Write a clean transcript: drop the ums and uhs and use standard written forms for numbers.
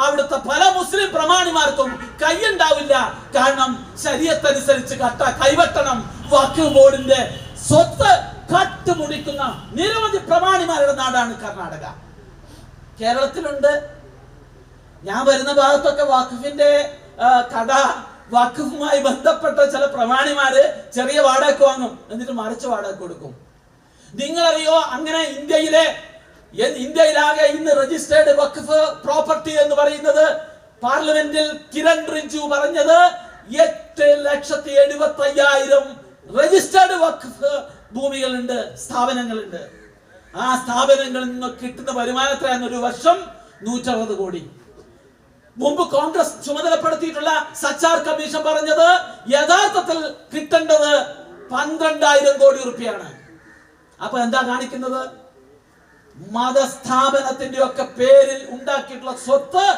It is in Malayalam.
അവിടുത്തെ പല മുസ്ലിം പ്രമാണിമാർക്കും കൈയുണ്ടാവില്ല. കാരണം ശരീഅത്തനുസരിച്ച് കൈവെട്ടണം. വഖഫ് ബോർഡിന്റെ സ്വത്ത് കട്ടുമുടിക്കുന്ന നിരവധി പ്രമാണിമാരുടെ നാടാണ് കർണാടക. കേരളത്തിലുണ്ട്. ഞാൻ വരുന്ന ഭാഗത്തൊക്കെ വഖഫിന്റെ കട, വഖഫുമായി ബന്ധപ്പെട്ട ചില പ്രമാണിമാര് ചെറിയ വാടക വാങ്ങും, എന്നിട്ട് മറിച്ച് വാടക കൊടുക്കും. നിങ്ങളറിയോ, അങ്ങനെ ഇന്ത്യയിലാകെ ഇന്ന് രജിസ്റ്റേർഡ് വഖഫ് പ്രോപ്പർട്ടി എന്ന് പറയുന്നത് പാർലമെന്റിൽ കിരൺ റിജിജു പറഞ്ഞത് 8,75,000 രജിസ്റ്റേർഡ് വഖഫ് ഭൂമികളുണ്ട്, സ്ഥാപനങ്ങളുണ്ട്. ആ സ്ഥാപനങ്ങളിൽ നിന്ന് കിട്ടുന്ന വരുമാനത്തിലാണ് ഒരു വർഷം 160 കോടി. മുമ്പ് കോൺഗ്രസ് ചുമതലപ്പെടുത്തിയിട്ടുള്ള സച്ചാർ കമ്മീഷൻ പറഞ്ഞത് യഥാർത്ഥത്തിൽ കിട്ടേണ്ടത് 12,000 കോടി രൂപയാണ്. അപ്പൊ എന്താ കാണിക്കുന്നത്? മതസ്ഥാപനത്തിന്റെ ഒക്കെ പേരിൽ ഉണ്ടാക്കിയിട്ടുള്ള സ്വത്ത്